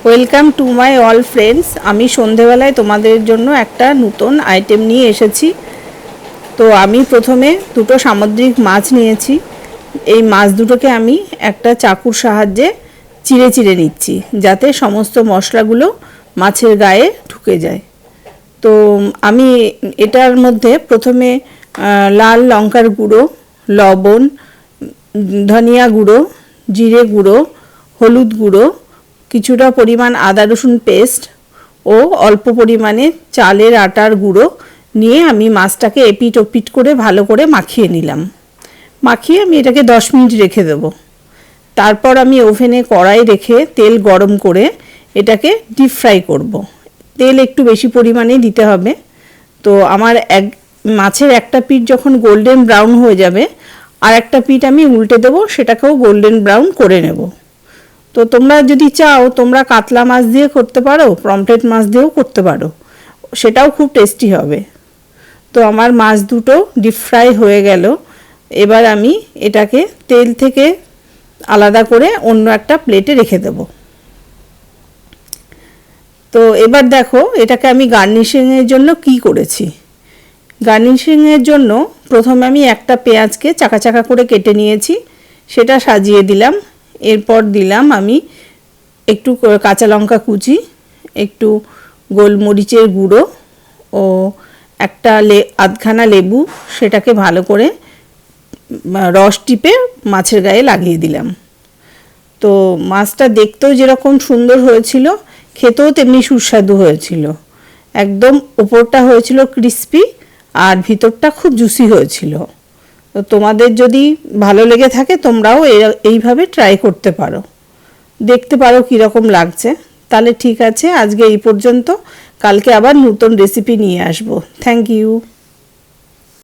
Welcome to my all friends. আমি সন্ধেবেলায় তোমাদের জন্য একটা নতুন আইটেম নিয়ে এসেছি। তো আমি প্রথমে দুটো সামুদ্রিক মাছ নিয়েছি। এই মাছ দুটোকে আমি একটা চাকুর সাহায্যে চিড়ে চিড়ে নিচ্ছি, যাতে সমস্ত মশলাগুলো মাছের গায়ে ঢুকে যায়। তো আমি এটার মধ্যে প্রথমে লাল লঙ্কার গুঁড়ো, লবণ, ধনিয়া গুঁড়ো, জিরে গুঁড়ো, হলুদ গুঁড়ো, কিছুটা পরিমাণ আদা রসুন পেস্ট ও অল্প পরিমাণে চালের আটার গুঁড়ো নিয়ে আমি মাছটাকে এপিট ওপিট করে ভালো করে মাখিয়ে নিলাম। মাখিয়ে আমি এটাকে 10 মিনিট রেখে দেব। তারপর আমি ওভেনে কড়াই রেখে তেল গরম করে এটাকে ডিপ ফ্রাই করব। তেল একটু বেশি পরিমাণে দিতে হবে। তো আমার মাছের একটা পিঠ যখন গোল্ডেন ব্রাউন হয়ে যাবে, আর একটা পিঠ আমি উল্টে দেবো, সেটাকেও গোল্ডেন ব্রাউন করে নেব। তো তোমরা যদি চাও তোমরা কাতলা মাছ দিয়ে করতে পারো, পমফ্রেট মাছ দিয়েও করতে পারো, সেটাও খুব টেস্টি হবে। তো আমার মাছ দুটো ডিপ ফ্রাই হয়ে গেল। এবার আমি এটাকে তেল থেকে আলাদা করে অন্য একটা প্লেটে রেখে দেব। তো এবার দেখো এটাকে আমি গার্নিশিংয়ের জন্য কি করেছি। গার্নিশিংয়ের জন্য প্রথমে আমি একটা পেঁয়াজকে চাকা চাকা করে কেটে নিয়েছি, সেটা সাজিয়ে দিলাম। এরপর দিলাম আমি একটু কাঁচা লঙ্কা কুচি, একটু গোলমরিচের গুঁড়ো ও একটা আধখানা লেবু, সেটাকে ভালো করে রস টিপে মাছের গায়ে লাগিয়ে দিলাম। তো মাছটা দেখতেও যেরকম সুন্দর হয়েছিল, খেতেও তেমনি সুস্বাদু হয়েছিল। একদম ওপরটা হয়েছিল ক্রিস্পি আর ভিতরটা খুব জুসি হয়েছিল। তো তোমাদের যদি ভালো লেগে থাকে তোমরাও এইভাবে ট্রাই করতে পারো, দেখতে পারো কীরকম লাগছে। তাহলে ঠিক আছে, আজকে এই পর্যন্ত। কালকে আবার নতুন রেসিপি নিয়ে আসবো। Thank you.